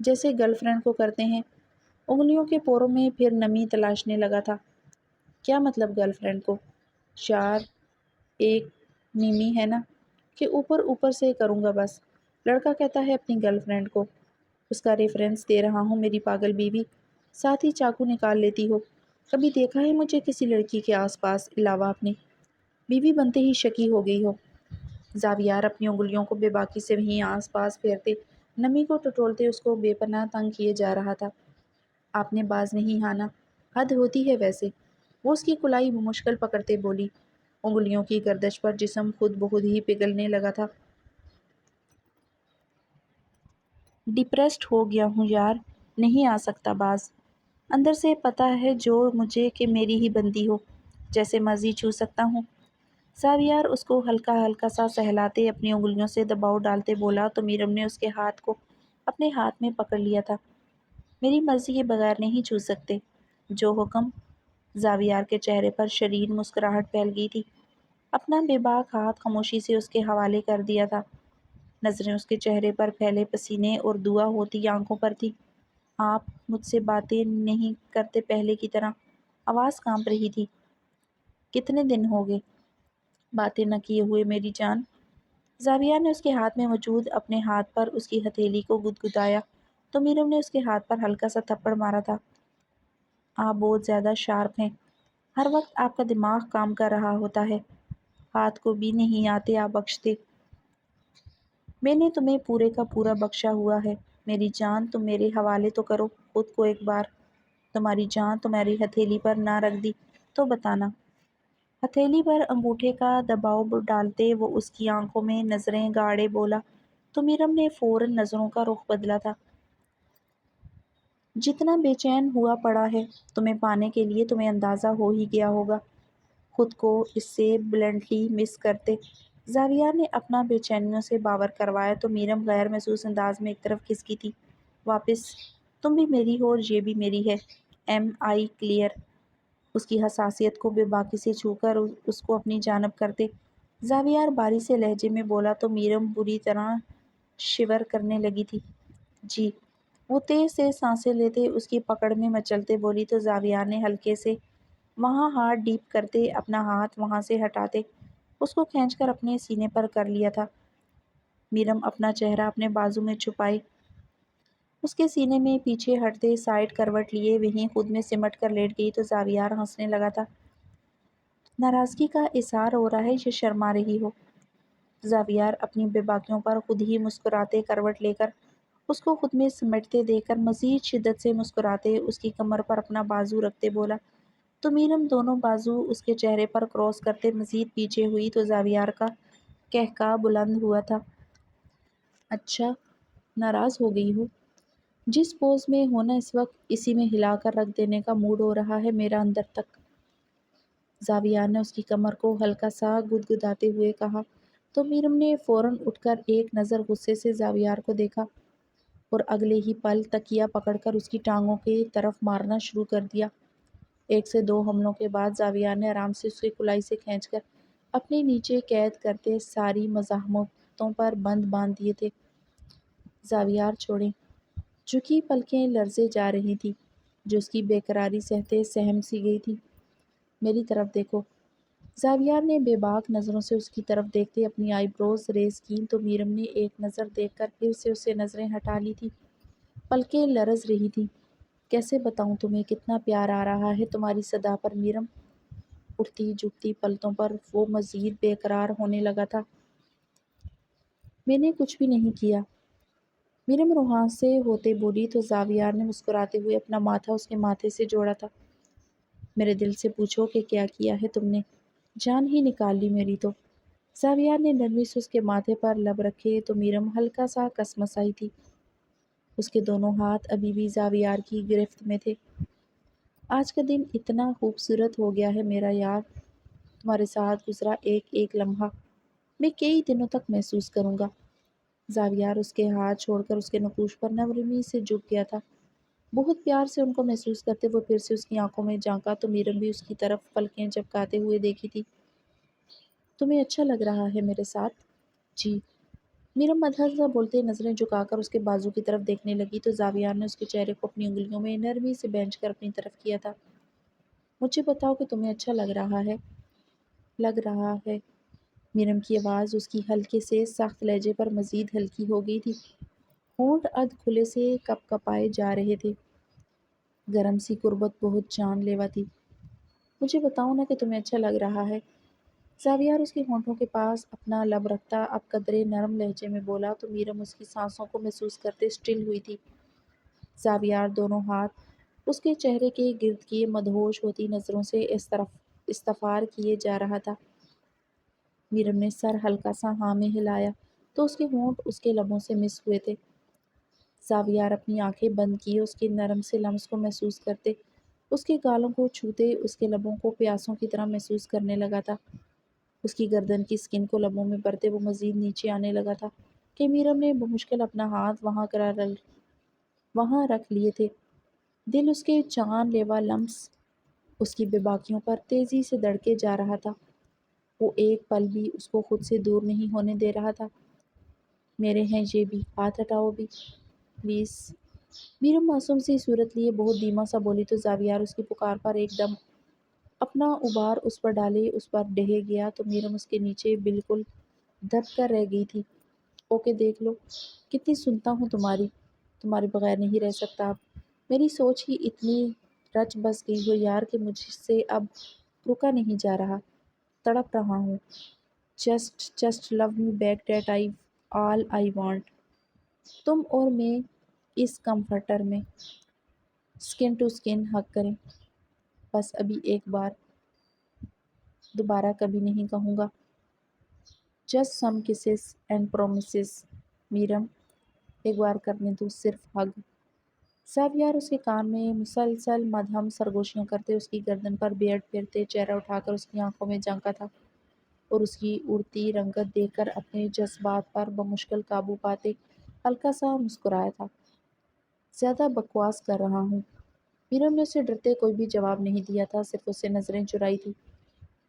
جیسے گرل فرینڈ کو کرتے ہیں۔ انگلیوں کے پوروں میں پھر نمی تلاشنے لگا تھا۔ کیا مطلب گرل فرینڈ کو؟ 4 1 میمی ہے نا، کہ اوپر اوپر سے کروں گا بس۔ لڑکا کہتا ہے اپنی گرل فرینڈ کو۔ اس کا ریفرنس دے رہا ہوں، میری پاگل بیوی۔ ساتھ ہی چاقو نکال لیتی ہو۔ کبھی دیکھا ہے مجھے کسی لڑکی کے آس پاس علاوہ اپنے؟ بیوی بنتے ہی شکی ہو گئی ہو۔ زاویار اپنی انگلیوں کو بے باکی سے وہیں آس پاس پھیرتے نمی کو ٹٹولتے اس کو بے پناہ تنگ کیے جا رہا تھا۔ آپ نے باز نہیں آنا، حد ہوتی ہے ویسے۔ وہ اس کی کلائی بمشکل پکڑتے بولی۔ انگلیوں کی گردش پر جسم خود بخود ہی پگھلنے لگا تھا۔ ڈپریسڈ ہو گیا ہوں یار، نہیں آ سکتا باز۔ اندر سے پتہ ہے جو مجھے کہ میری ہی بندی ہو، جیسے مرضی چھو سکتا ہوں۔ زاویار اس کو ہلکا ہلکا سا سہلاتے اپنی انگلیوں سے دباؤ ڈالتے بولا تو میرم نے اس کے ہاتھ کو اپنے ہاتھ میں پکڑ لیا تھا۔ میری مرضی کے بغیر نہیں چھو سکتے، جو حکم۔ زاویار کے چہرے پر شریر مسکراہٹ پھیل گئی تھی۔ اپنا بے باک ہاتھ خاموشی سے اس کے حوالے کر دیا تھا۔ نظریں اس کے چہرے پر پھیلے پسینے اور دعا ہوتی آنکھوں پر تھی۔ آپ مجھ سے باتیں نہیں کرتے پہلے کی طرح؟ آواز کانپ رہی تھی۔ کتنے دن ہو گئے باتیں نہ کیے ہوئے میری جان؟ زاویار نے اس کے ہاتھ میں موجود اپنے ہاتھ پر اس کی ہتھیلی کو گدگدایا تو میرم نے اس کے ہاتھ پر ہلکا سا تھپڑ مارا تھا۔ آپ بہت زیادہ شارپ ہیں، ہر وقت آپ کا دماغ کام کر رہا ہوتا ہے، ہاتھ کو بھی نہیں آتے آپ بخشتے۔ میں نے تمہیں پورے کا پورا بخشا ہوا ہے میری جان، تم میرے حوالے تو کرو خود کو ایک بار۔ تمہاری جان تمہاری ہتھیلی پر نہ رکھ دی تو بتانا۔ ہتھیلی پر انگوٹھے کا دباؤ ڈالتے وہ اس کی آنکھوں میں نظریں گاڑے بولا تو میرم نے فوراً نظروں کا رخ بدلا تھا۔ جتنا بے چین ہوا پڑا ہے تمہیں پانے کے لیے تمہیں اندازہ ہو ہی گیا ہوگا۔ خود کو اس سے بلنٹلی مس کرتے زاویار نے اپنا بے چینیوں سے باور کروایا تو میرم غیر محسوس انداز میں ایک طرف کھسکی تھی۔ واپس، تم بھی میری ہو اور یہ بھی میری ہے، ایم آئی کلیئر؟ اس کی حساسیت کو بے باکی سے چھو کر اس کو اپنی جانب کرتے زاویار باری سے لہجے میں بولا تو میرم بری طرح شیور کرنے لگی تھی۔ جی۔ وہ تیز سے سانسیں لیتے اس کی پکڑ میں مچلتے بولی تو زاویار نے ہلکے سے وہاں ہاتھ ڈیپ کرتے اپنا ہاتھ وہاں سے ہٹاتے اس کو کھینچ کر اپنے سینے پر کر لیا تھا۔ میرم اپنا چہرہ اپنے بازو میں چھپائے اس کے سینے میں پیچھے ہٹتے سائڈ کروٹ لیے وہیں خود میں سمٹ کر لیٹ گئی تو زاویار ہنسنے لگا تھا۔ ناراضگی کا اظہار ہو رہا ہے یا شرما رہی ہو؟ زاویار اپنی بے باکیوں پر خود ہی مسکراتے کروٹ لے کر اس کو خود میں سمٹتے دیکھ کر مزید شدت سے مسکراتے اس کی کمر پر اپنا بازو رکھتے بولا تو میرم دونوں بازو اس کے چہرے پر کراس کرتے مزید پیچھے ہوئی تو زاویار کا قہقہہ بلند ہوا تھا۔ اچھا، ناراض ہو گئی ہو؟ جس پوز میں ہونا اس وقت اسی میں ہلا کر رکھ دینے کا موڈ ہو رہا ہے میرا اندر تک۔ زاویار نے اس کی کمر کو ہلکا سا گدگداتے ہوئے کہا تو میرم نے فوراً اٹھ کر ایک نظر غصے سے زاویار کو دیکھا اور اگلے ہی پل تکیہ پکڑ کر اس کی ٹانگوں کی طرف مارنا شروع کر دیا۔ 1 سے 2 حملوں کے بعد زاویار نے آرام سے اس کی کلائی سے کھینچ کر اپنے نیچے قید کرتے ساری مزاحمتوں پر بند باندھ دیے تھے۔ زاویار چھوڑیں، جھکی پلکیں لرزے جا رہی تھی جو اس کی بےقراری سہتے سہم سی گئی تھی۔ میری طرف دیکھو۔ زاویار نے بے باک نظروں سے اس کی طرف دیکھتے اپنی آئی بروز ریز کیں تو میرم نے ایک نظر دیکھ کر پھر سے اسے نظریں ہٹا لی تھی۔ پلکیں لرز رہی تھی۔ کیسے بتاؤں تمہیں کتنا پیار آ رہا ہے تمہاری صدا پر میرم؟ اٹھتی جھکتی پلتوں پر وہ مزید بے قرار ہونے لگا تھا۔ میں نے کچھ بھی نہیں کیا، میرم روحاں سے ہوتے بولی تو زاویار نے مسکراتے ہوئے اپنا ماتھا اس کے ماتھے سے جوڑا تھا۔ میرے دل سے پوچھو کہ کیا کیا ہے تم نے، جان ہی نکال لی میری تو۔ زاویار نے نرمی سے اس کے ماتھے پر لب رکھے تو میرم ہلکا سا کسمسائی تھی۔ اس کے دونوں ہاتھ ابھی بھی زاویار کی گرفت میں تھے۔ آج کا دن اتنا خوبصورت ہو گیا ہے میرا یار، تمہارے ساتھ گزرا ایک ایک لمحہ میں کئی دنوں تک محسوس کروں گا۔ زاویار اس کے ہاتھ چھوڑ کر اس کے نقوش پر نرمی سے جھک گیا تھا۔ بہت پیار سے ان کو محسوس کرتے وہ پھر سے اس کی آنکھوں میں جھانکا تو میرم بھی اس کی طرف پلکیں جھپکاتے ہوئے دیکھی تھی۔ تمہیں اچھا لگ رہا ہے میرے ساتھ؟ جی، میرم مدھر سا بولتے نظریں جھکا کر اس کے بازو کی طرف دیکھنے لگی تو زاویار نے اس کے چہرے کو اپنی انگلیوں میں نرمی سے بینچ کر اپنی طرف کیا تھا۔ مجھے بتاؤ کہ تمہیں اچھا لگ رہا ہے؟ لگ رہا ہے۔ میرم کی آواز اس کی ہلکے سے سخت لہجے پر مزید ہلکی ہو گئی تھی۔ ہونٹ ادھ کھلے سے کپ کپائے جا رہے تھے۔ گرم سی قربت بہت جان لیوا تھی۔ مجھے بتاؤ نا کہ تمہیں اچھا لگ رہا ہے؟ زاویار اس کے ہونٹوں کے پاس اپنا لب رکھتا اب قدرے نرم لہجے میں بولا تو میرم اس کی سانسوں کو محسوس کرتے سٹل ہوئی تھی۔ زاویار دونوں ہاتھ اس کے چہرے کے گرد کیے مدہوش ہوتی نظروں سے اس طرف استفار کیے جا رہا تھا۔ میرم نے سر ہلکا سا ہاں میں ہلایا تو اس کے ہونٹ اس کے لبوں سے مس ہوئے تھے۔ زاویار اپنی آنکھیں بند کیے اس کے نرم سے لمس کو محسوس کرتے، اس کے گالوں کو چھوتے اس کے لبوں کو پیاسوں کی طرح محسوس کرنے لگا تھا۔ اس کی گردن کی سکن کو لبوں میں بھرتے وہ مزید نیچے آنے لگا تھا کہ میرم نے بمشکل اپنا ہاتھ وہاں رکھ لیے تھے۔ دل اس کے جان لیوا لمس اس کی بے باکیوں پر تیزی سے دھڑکے جا رہا تھا۔ وہ ایک پل بھی اس کو خود سے دور نہیں ہونے دے رہا تھا۔ میرے ہیں یہ بھی، ہاتھ ہٹاؤ بھی پلیز۔ میرم معصوم سی صورت لیے بہت دھیما سا بولی تو زاویار اس کی پکار پر ایک دم اپنا ابار اس پر ڈالے اس پر ڈھہ گیا تو میرم اس کے نیچے بالکل دب کر رہ گئی تھی۔ اوکے دیکھ لو، کتنی سنتا ہوں تمہارے بغیر نہیں رہ سکتا اب۔ میری سوچ ہی اتنی رچ بس گئی ہو یار کہ مجھ سے اب رکا نہیں جا رہا، تڑپ رہا ہوں۔ Just love me back that all I want. تم اور میں اس کمفرٹر میں سکن ٹو سکن ہگ کریں، بس ابھی ایک بار، دوبارہ کبھی نہیں کہوں گا۔ Just some kisses and promises میرم، ایک بار کرنے دو صرف ہگ۔ زاویار اس کے کان میں مسلسل مدھم سرگوشیاں کرتے اس کی گردن پر بیٹھ پھرتے چہرہ اٹھا کر اس کی آنکھوں میں جھانکا تھا اور اس کی اڑتی رنگت دیکھ کر اپنے جذبات پر بمشکل قابو پاتے ہلکا سا مسکرایا تھا۔ زیادہ بکواس کر رہا ہوں؟ میرم نے اسے ڈرتے کوئی بھی جواب نہیں دیا تھا، صرف اس سے نظریں چرائی تھی۔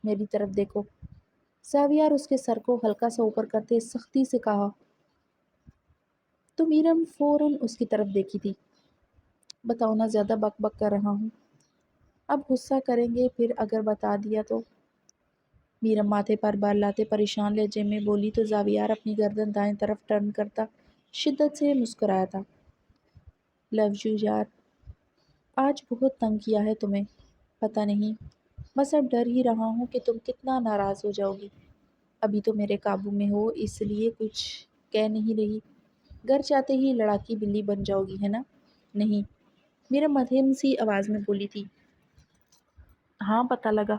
میری طرف دیکھو۔ زاویار اس کے سر کو ہلکا سا اوپر کرتے سختی سے کہا تو میرم فوراً اس کی طرف دیکھی تھی۔ بتاؤ نا زیادہ بک بک کر رہا ہوں؟ اب غصہ کریں گے پھر اگر بتا دیا تو؟ میرم ماتھے پر بال لاتے پریشان لہجے میں بولی تو زاویار اپنی گردن دائیں طرف ٹرن کرتا شدت سے مسکرایا تھا۔ لو یو یار، آج بہت تنگ کیا ہے تمہیں، پتہ نہیں، بس اب ڈر ہی رہا ہوں کہ تم کتنا ناراض ہو جاؤ گی۔ ابھی تو میرے قابو میں ہو اس لیے کچھ کہہ نہیں رہی، گھر جاتے ہی لڑاکی بلی بن جاؤ گی ہے نا؟ نہیں، میرا مدھم سی آواز میں بولی تھی۔ ہاں پتہ لگا،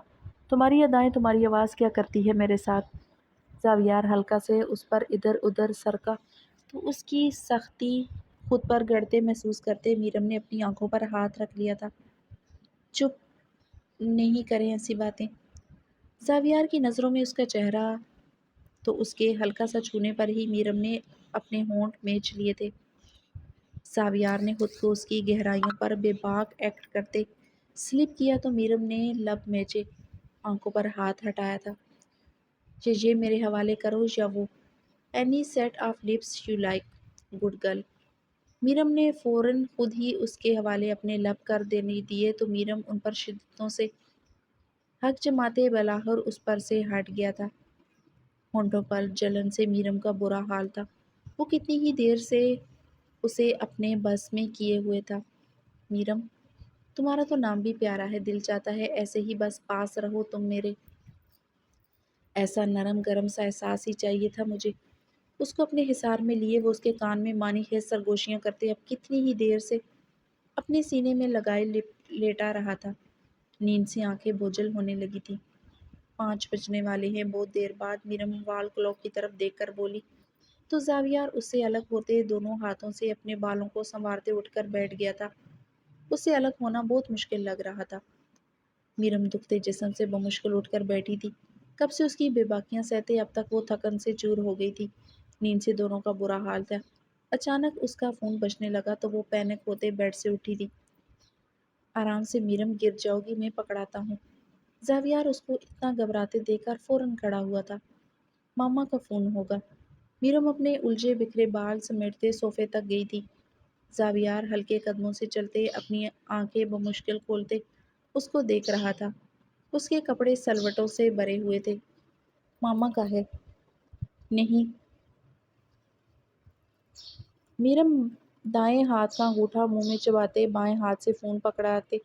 تمہاری ادائیں تمہاری آواز کیا کرتی ہے میرے ساتھ۔ زاویار ہلکا سے اس پر ادھر ادھر سرکا تو اس کی سختی خود پر گڑتے محسوس کرتے میرم نے اپنی آنکھوں پر ہاتھ رکھ لیا تھا۔ چپ نہیں کریں ایسی باتیں۔ زاویار کی نظروں میں اس کا چہرہ تو اس کے ہلکا سا چھونے پر ہی میرم نے اپنے ہونٹ میچ لیے تھے۔ زاویار نے خود کو اس کی گہرائیوں پر بے باک ایکٹ کرتے سلپ کیا تو میرم نے لب میچے آنکھوں پر ہاتھ ہٹایا تھا۔ یہ میرے حوالے کرو یا وہ، any set of lips you like, good girl. Miram نے فوراً خود ہی اس کے حوالے اپنے لب کر دینے دیے تو میرم ان پر شدتوں سے حق جماتے بلاخر اس پر سے ہٹ گیا تھا۔ ہونٹوں پر جلن سے میرم کا برا حال تھا۔ وہ کتنی ہی دیر سے اسے اپنے بس میں کیے ہوئے تھا۔ میرم، تمہارا تو نام بھی پیارا ہے، دل چاہتا ہے ایسے ہی بس پاس رہو تم میرے۔ ایسا نرم گرم سا احساس ہی چاہیے تھا مجھے۔ اس کو اپنے حصار میں لیے وہ اس کے کان میں مانی خیز سرگوشیاں کرتے اب کتنی ہی دیر سے اپنے سینے میں لگائے لیٹا رہا تھا۔ نیند سے آنکھیں بوجھل ہونے لگی تھی۔ 5 بجنے والے ہیں۔ بہت دیر بعد میرم وال کلاک کی طرف دیکھ کر بولی تو زاویار اس سے الگ ہوتے دونوں ہاتھوں سے اپنے بالوں کو سنوارتے اٹھ کر بیٹھ گیا تھا۔ اس سے الگ ہونا بہت مشکل لگ رہا تھا۔ میرم دکھتے جسم سے بمشکل اٹھ کر بیٹھی تھی۔ کب سے اس کی بے باکیاں سہتے اب تک وہ تھکن سے چور ہو گئی تھی۔ نیند سے دونوں کا برا حال تھا۔ اچانک اس کا فون بجنے لگا تو وہ پینک ہوتے بیڈ سے اٹھی تھی۔ آرام سے میرم، گر جاؤ گی، میں پکڑاتا ہوں۔ زاویار اس کو اتنا گھبراتے دیکھ کر فوراً کھڑا ہوا تھا۔ ماما کا فون ہوگا۔ میرم اپنے الجھے بکھرے بال سمیٹتے صوفے تک گئی تھی۔ زاویار ہلکے قدموں سے چلتے اپنی آنکھیں بمشکل کھولتے اس کو دیکھ رہا تھا۔ اس کے کپڑے سلوٹوں سے بھرے ہوئے تھے۔ ماما کا ہے؟ نہیں۔ میرم دائیں ہاتھ کا انگوٹھا منہ میں چباتے بائیں ہاتھ سے فون پکڑاتے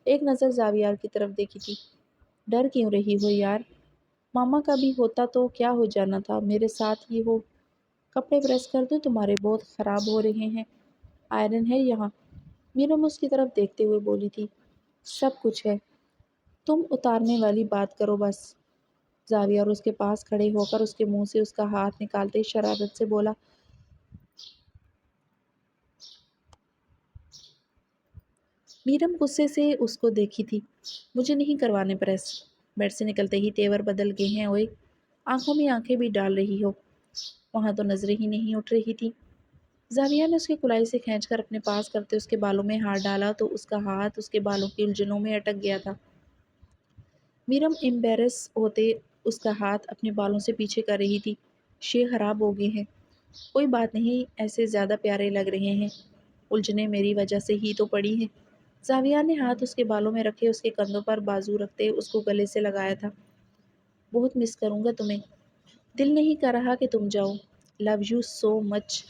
ایک نظر زاویار کی طرف دیکھی تھی۔ ڈر کیوں رہی ہو یار؟ ماما کا بھی ہوتا تو کیا ہو جانا تھا، میرے ساتھ ہی ہو۔ کپڑے پریس کر دوں؟ تمہارے بہت خراب ہو رہے ہیں۔ آئرن ہے یہاں؟ میرم اس کی طرف دیکھتے ہوئے بولی تھی۔ سب کچھ ہے، تم اتارنے والی بات کرو بس۔ زاویار اس کے پاس کھڑے ہو کر اس کے منہ سے اس کا ہاتھ نکالتے شرارت سے بولا۔ میرم غصے سے اس کو دیکھی تھی۔ مجھے نہیں کروانے پریس۔ بیڈ سے نکلتے ہی تیور بدل گئے ہیں اوئے، آنکھوں میں آنکھیں بھی ڈال رہی ہو، وہاں تو نظریں ہی نہیں اٹھ رہی تھی۔ زاویہ نے اس کی کلائی سے کھینچ کر اپنے پاس کرتے اس کے بالوں میں ہاتھ ڈالا تو اس کا ہاتھ اس کے بالوں کی الجھنوں میں اٹک گیا تھا۔ میرم ایمبیرس ہوتے اس کا ہاتھ اپنے بالوں سے پیچھے کر رہی تھی۔ شے خراب ہو گئے ہیں۔ کوئی بات نہیں، ایسے زیادہ پیارے لگ رہے ہیں۔ الجھنیں میری وجہ سے ہی تو پڑی ہیں۔ زاویہ نے ہاتھ اس کے بالوں میں رکھے اس کے کندھوں پر بازو رکھتے اس کو گلے سے لگایا تھا۔ بہت مس کروں گا تمہیں، دل نہیں کر رہا کہ تم جاؤ، لو یو سو مچ۔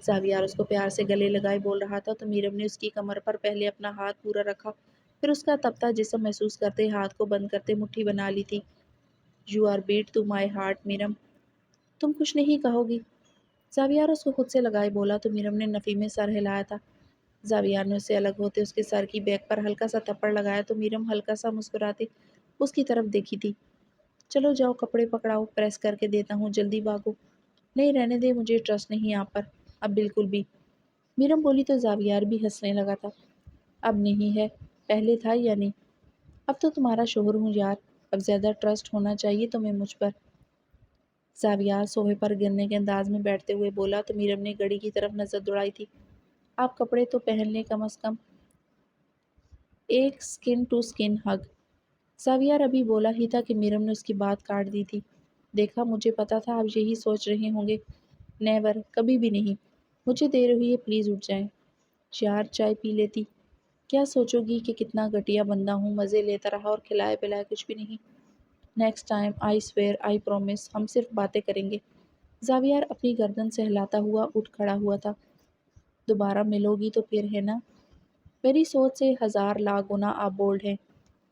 زاویار اس کو پیار سے گلے لگائے بول رہا تھا تو میرم نے اس کی کمر پر پہلے اپنا ہاتھ پورا رکھا، پھر اس کا تپتا جسم محسوس کرتے ہاتھ کو بند کرتے مٹھی بنا لی تھی۔ You are beat to my heart Miram, تم کچھ نہیں کہو گی؟ زاویار اس کو خود سے لگائے بولا تو میرم نے نفی میں سر ہلایا تھا۔ زاویار نے اس سے الگ ہوتے اس کے سر کی بیک پر ہلکا سا تھپڑ لگایا تو میرم ہلکا سا مسکراتے اس کی طرف دیکھی تھی۔ چلو جاؤ، کپڑے پکڑاؤ، پریس کر کے دیتا ہوں، جلدی بھاگو۔ نہیں رہنے دے، مجھے ٹرسٹ نہیں آپ پر، اب بالکل بھی۔ میرم بولی تو زاویار بھی ہنسنے لگا تھا۔ اب نہیں ہے، پہلے تھا یا نہیں؟ اب تو تمہارا شوہر ہوں یار، اب زیادہ ٹرسٹ ہونا چاہیے تمہیں مجھ پر۔ زاویار صوفے پر گرنے کے انداز میں بیٹھتے ہوئے بولا تو میرم نے گھڑی کی طرف نظر دوڑائی تھی۔ آپ کپڑے تو پہن لیں کم از کم، ایک سکن ٹو سکن ہگ۔ زاویار ابھی بولا ہی تھا کہ میرم نے اس کی بات کاٹ دی تھی۔ دیکھا، مجھے پتا تھا آپ یہی سوچ رہے ہوں گے۔ نیور، کبھی بھی نہیں۔ مجھے دیر ہوئی ہے، پلیز اٹھ جائیں۔ یار چائے پی لیتی۔ کیا سوچو گی کہ کتنا گھٹیا بندہ ہوں، مزے لیتا رہا اور کھلائے پلائے کچھ بھی نہیں۔ Next time, I swear, I promise, ہم صرف باتیں کریں گے۔ زاویار اپنی گردن سہلاتا ہوا اٹھ کھڑا ہوا تھا۔ دوبارہ ملو گی تو پھر ہے نا؟ میری سوچ سے 1000 لاکھ گنا آپ بولڈ ہیں۔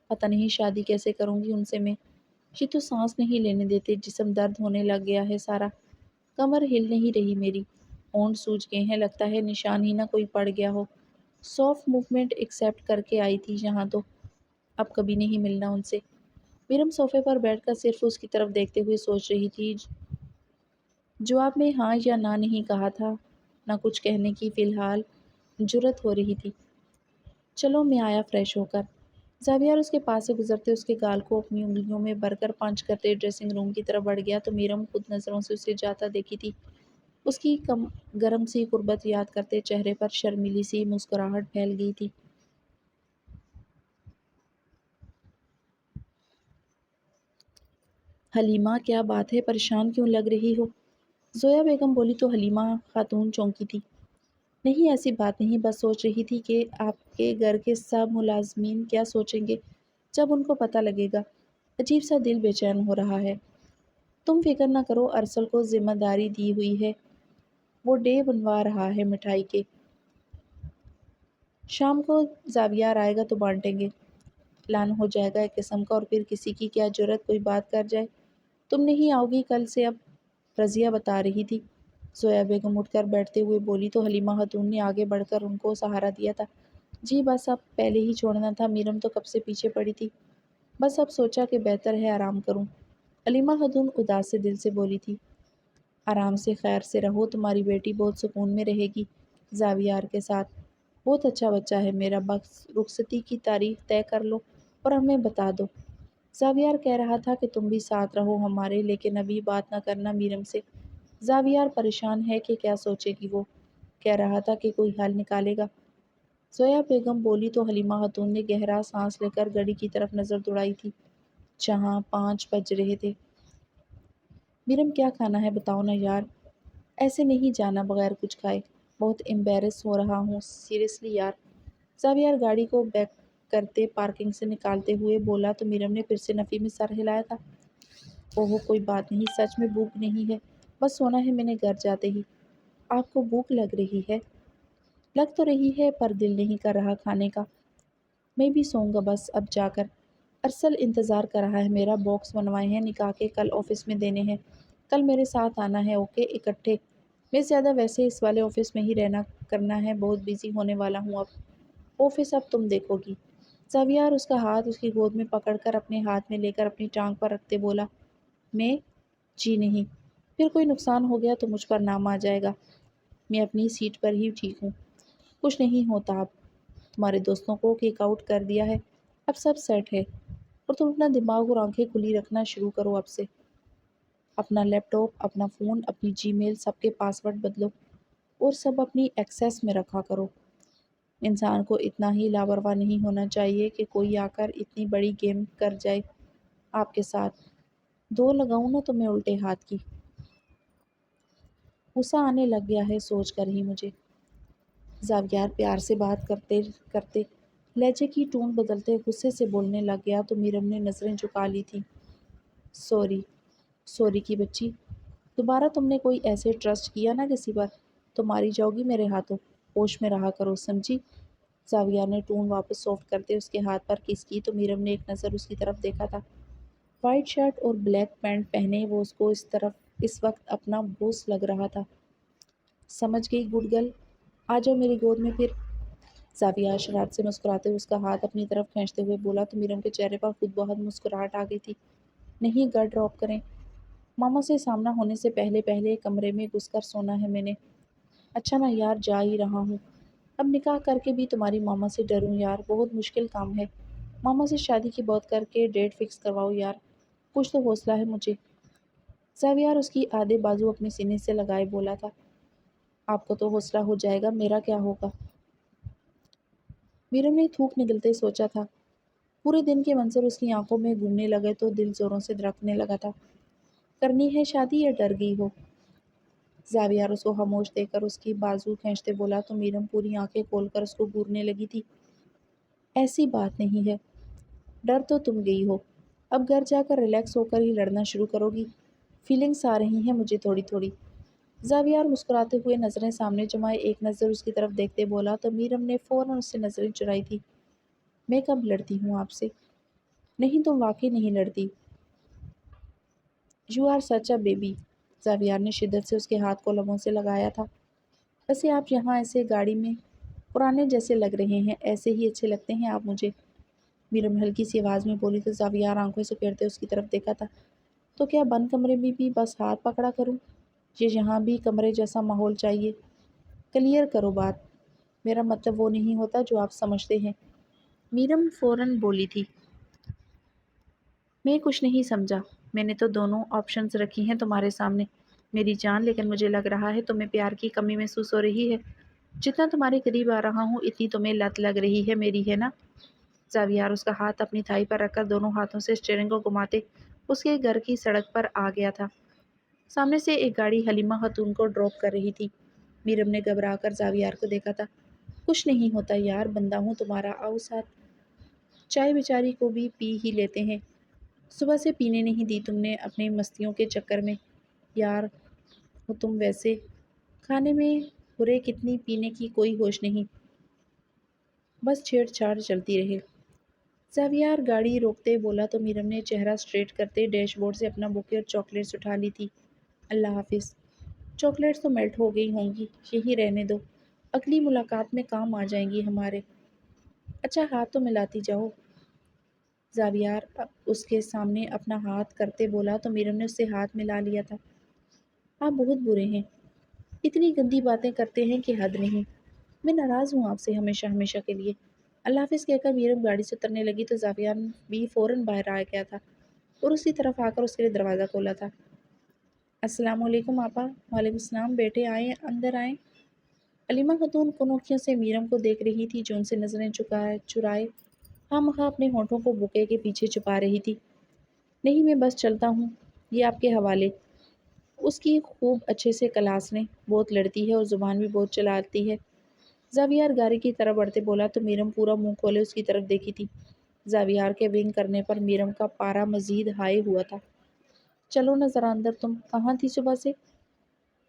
پتہ نہیں شادی کیسے کروں گی ان سے میں۔ یہ تو سانس نہیں لینے دیتے، جسم درد ہونے لگ گیا ہے سارا، کمر ہل نہیں رہی میری، ہونٹ سوج گئے ہیں، لگتا ہے نشان ہی نہ کوئی پڑ گیا ہو۔ سافٹ موومنٹ ایکسیپٹ کر کے آئی تھی یہاں تو اب کبھی نہیں ملنا ان سے۔ میرم صوفے پر بیٹھ کر صرف اس کی طرف دیکھتے ہوئے سوچ رہی تھی۔ جواب میں ہاں یا نہ نہیں کہا تھا، نہ کچھ کہنے کی فی الحال جرأت ہو رہی تھی۔ چلو میں آیا فریش ہو کر۔ زاویار اس کے پاس سے گزرتے اس کے گال کو اپنی انگلیوں میں بھر کر پنچ کرتے ڈریسنگ روم کی طرف بڑھ گیا تو میرم خود نظروں سے اسے جاتا دیکھی تھی۔ اس کی گرم سی قربت یاد کرتے چہرے پر شرمیلی سی مسکراہٹ پھیل گئی تھی۔ حلیمہ، کیا بات ہے، پریشان کیوں لگ رہی ہو؟ زویا بیگم بولی تو حلیمہ خاتون چونکی تھی۔ نہیں ایسی بات نہیں، بس سوچ رہی تھی کہ آپ کے گھر کے سب ملازمین کیا سوچیں گے جب ان کو پتہ لگے گا۔ عجیب سا دل بے چین ہو رہا ہے۔ تم فکر نہ کرو، ارسل کو ذمہ داری دی ہوئی ہے، وہ ڈے بنوا رہا ہے مٹھائی کے۔ شام کو زاویار آئے گا تو بانٹیں گے۔ پلان ہو جائے گا ایک قسم کا، اور پھر کسی کی کیا جرت کوئی بات کر جائے۔ تم نہیں آؤ گی کل سے، اب رضیہ بتا رہی تھی۔ زویا بیگم اٹھ کر بیٹھتے ہوئے بولی تو حلیمہ خاتون نے آگے بڑھ کر ان کو سہارا دیا تھا۔ جی بس اب پہلے ہی چھوڑنا تھا، میرم تو کب سے پیچھے پڑی تھی، بس اب سوچا کہ بہتر ہے آرام کروں۔ حلیمہ خاتون اداس سے دل سے بولی تھی۔ آرام سے خیر سے رہو، تمہاری بیٹی بہت سکون میں رہے گی زاویار کے ساتھ، بہت اچھا بچہ ہے میرا، بس رخصتی کی تاریخ طے کر لو اور ہمیں بتا دو۔ زاویار کہہ رہا تھا کہ تم بھی ساتھ رہو ہمارے، لیکن ابھی بات نہ کرنا میرم سے۔ زاویار پریشان ہے کہ کیا سوچے گی وہ، کہہ رہا تھا کہ کوئی حل نکالے گا۔ زویا بیگم بولی تو حلیمہ خاتون نے گہرا سانس لے کر گھڑی کی طرف نظر دوڑائی تھی جہاں 5 بج رہے تھے۔ میرم کیا کھانا ہے بتاؤ نا یار، ایسے نہیں جانا بغیر کچھ کھائے، بہت امبیرس ہو رہا ہوں سیریسلی یار۔ زاویار گاڑی کو بیک کرتے پارکنگ سے نکالتے ہوئے بولا تو میرم نے پھر سے نفی میں سر ہلایا تھا۔ اوہ کوئی بات نہیں، سچ میں بھوک نہیں ہے، بس سونا ہے میں نے گھر جاتے ہی۔ آپ کو بھوک لگ رہی ہے؟ لگ تو رہی ہے پر دل نہیں کر رہا کھانے کا۔ میں بھی سوؤں گا بس اب جا کر۔ ارسل انتظار کر رہا ہے میرا، باکس بنوائے ہیں نکاح کے، کل آفس میں دینے ہیں۔ کل میرے ساتھ آنا ہے، اوکے اکٹھے؟ میں زیادہ ویسے اس والے آفس میں ہی رہنا کرنا ہے، بہت بزی ہونے والا ہوں اب۔ آفس اب تم دیکھو گی۔ زاویار اس کا ہاتھ اس کی گود میں پکڑ کر اپنے ہاتھ میں لے کر اپنی ٹانگ پر رکھتے بولا، میں؟ جی نہیں، پھر کوئی نقصان ہو گیا تو مجھ پر نام آ جائے گا، میں اپنی سیٹ پر ہی ٹھیک ہوں۔ کچھ نہیں ہوتا، اب تمہارے دوستوں کو کک آؤٹ کر دیا ہے، اب سب سیٹ ہے، اور تم اپنا دماغ اور آنکھیں کھلی رکھنا شروع کرو اب سے۔ اپنا لیپ ٹاپ، اپنا فون، اپنی جی میل سب کے پاسورڈ بدلو، اور سب اپنی ایکسیس میں رکھا کرو۔ انسان کو اتنا ہی لاپرواہ نہیں ہونا چاہیے کہ کوئی آ کر اتنی بڑی گیم کر جائے آپ کے ساتھ۔ دو لگاؤں نا تمہیں الٹے ہاتھ کی۔ غصہ آنے لگ گیا ہے سوچ کر ہی مجھے۔ زاویار پیار سے بات کرتے کرتے لہجے کی ٹون بدلتے غصے سے بولنے لگ گیا تو میرم نے نظریں جھکا لی تھیں۔ سوری، سوری کی بچی، دوبارہ تم نے کوئی ایسے ٹرسٹ کیا نا کسی پر تو ماری جاؤ گی میرے ہاتھوں، ہوش میں رہا کرو سمجھی۔ زاویار نے ٹون واپس سافٹ کرتے اس کے ہاتھ پر کس کی تو میرم نے ایک نظر اس کی طرف دیکھا تھا۔ وائٹ شرٹ اور بلیک پینٹ پہنے وہ اس کو اس وقت اپنا بوس لگ رہا تھا۔ سمجھ گئی گڈ گرل، آ جاؤ میری گود میں پھر۔ زاویار شرارت سے مسکراتے ہوئے اس کا ہاتھ اپنی طرف کھینچتے ہوئے بولا تو میرم کے چہرے پر خود بہت مسکراہٹ آ گئی تھی۔ نہیں گھر ڈراپ کریں، ماما سے سامنا ہونے سے پہلے پہلے کمرے میں گھس کر سونا ہے میں نے۔ اچھا نا یار، جا ہی رہا ہوں، اب نکاح کر کے بھی تمہاری ماما سے ڈروں یار، بہت مشکل کام ہے۔ ماما سے شادی کی بات کر کے ڈیٹ فکس کرواؤ یار، کچھ تو حوصلہ ہے مجھے۔ زاویار اس کی آدھے بازو اپنے سینے سے لگائے بولا تھا، آپ کو تو حوصلہ ہو جائے گا، میرا کیا ہوگا؟ میرم نے تھوک نگلتے سوچا تھا۔ پورے دن کے منظر اس کی آنکھوں میں گھومنے لگے تو دل زوروں سے دھڑکنے لگا تھا۔ کرنی ہے شادی یا ڈر گئی ہو؟ زاویار اس کو خاموش دیکھ کر اس کی بازو کھینچتے بولا تو میرم پوری آنکھیں کھول کر اس کو گھورنے لگی تھی۔ ایسی بات نہیں ہے، ڈر تو تم گئی ہو، اب گھر جا کر ریلیکس ہو کر ہی لڑنا شروع کرو گی، فیلنگس آ رہی ہیں مجھے تھوڑی تھوڑی۔ زاویار مسکراتے ہوئے نظریں سامنے جمائے ایک نظر اس کی طرف دیکھتے بولا تو میرم نے فوراً اس سے نظریں چرائی تھی۔ میں کب لڑتی ہوں آپ سے؟ نہیں تم واقعی نہیں لڑتی۔ You are such a baby. Zaviyar نے شدت سے اس کے ہاتھ کو لبوں سے لگایا تھا۔ ویسے آپ یہاں ایسے گاڑی میں پرانے جیسے لگ رہے ہیں، ایسے ہی اچھے لگتے ہیں آپ مجھے، میرم ہلکی سی آواز میں بولی تو زاویار آنکھوں سے پھیرتے اس کی طرف دیکھا تھا۔ تو کیا بند کمرے میں بھی بس ہاتھ پکڑا کروں، یہ یہاں بھی کمرے جیسا ماحول چاہیے؟ کلیئر کرو بات، میرا مطلب وہ نہیں ہوتا جو آپ سمجھتے ہیں، میرم فوراً بولی تھی۔ میں کچھ نہیں سمجھا، میں نے تو دونوں آپشنز رکھی ہیں تمہارے سامنے میری جان، لیکن مجھے لگ رہا ہے تمہیں پیار کی کمی محسوس ہو رہی ہے، جتنا تمہارے قریب آ رہا ہوں اتنی تمہیں لت لگ رہی ہے میری، ہے نا؟ زاویار اس کا ہاتھ اپنی تھائی پر رکھ کر دونوں ہاتھوں سے اسٹیئرنگ کو گھماتے اس کے گھر کی سڑک پر آ گیا تھا۔ سامنے سے ایک گاڑی حلیمہ خاتون کو ڈراپ کر رہی تھی۔ میرم نے گھبرا کر زاویار کو دیکھا تھا۔ کچھ نہیں ہوتا یار، بندہ ہوں تمہارا، آؤ ساتھ۔ چائے بیچاری کو بھی پی ہی لیتے ہیں، صبح سے پینے نہیں دی تم نے اپنے مستیوں کے چکر میں۔ یار ہو تم ویسے، کھانے میں ہرے کتنی، پینے کی کوئی ہوش نہیں، بس چھیڑ چھاڑ چلتی رہے۔ زاویار گاڑی روکتے بولا تو میرم نے چہرہ اسٹریٹ کرتے ڈیش بورڈ سے اپنا بوکے اور چاکلیٹس اٹھا لی تھی۔ اللہ حافظ۔ چاکلیٹس تو میلٹ ہو گئی ہوں گی، یہی رہنے دو، اگلی ملاقات میں کام آ جائیں گی ہمارے۔ اچھا ہاتھ تو ملاتی جاؤ۔ زاویار اس کے سامنے اپنا ہاتھ کرتے بولا تو میرم نے اس سے ہاتھ ملا لیا تھا۔ آپ بہت برے ہیں، اتنی گندی باتیں کرتے ہیں کہ حد نہیں، میں ناراض ہوں آپ سے ہمیشہ ہمیشہ کے لیے۔ اللہ حافظ کہہ کر میرم گاڑی سے اترنے لگی تو زاویار بھی فوراً باہر آ گیا تھا اور اسی طرف آ کر اس کے لیے دروازہ کھولا تھا۔ السلام علیکم آپا۔ وعلیکم السلام بیٹے، آئیں اندر آئیں۔ علیمہ خاتون کنوکھیوں سے میرم کو دیکھ رہی تھی جو ان سے نظریں چرائے خواہ مخواہ اپنے ہونٹوں کو بوکے کے پیچھے چھپا رہی تھی۔ نہیں میں بس چلتا ہوں، یہ آپ کے حوالے۔ اس کی خوب اچھے سے کلاس نے، بہت لڑتی ہے اور زبان بھی بہت چلاتی ہے۔ زاویار گاڑی کی طرف بڑھتے بولا تو میرم پورا منہ کھولے اس کی طرف دیکھی تھی۔ زاویار کے ونگ کرنے پر میرم کا پارا مزید ہائی ہوا تھا۔ چلو نہ ذرا اندر، تم کہاں تھی صبح سے؟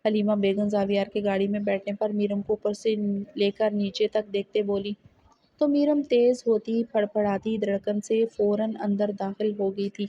حلیمہ بیگم زاویار کے گاڑی میں بیٹھنے پر میرم کو اوپر سے لے کر نیچے تک دیکھتے بولی تو میرم تیز ہوتی پھڑپڑاتی دھڑکن سے فوراً اندر داخل ہو گئی تھی۔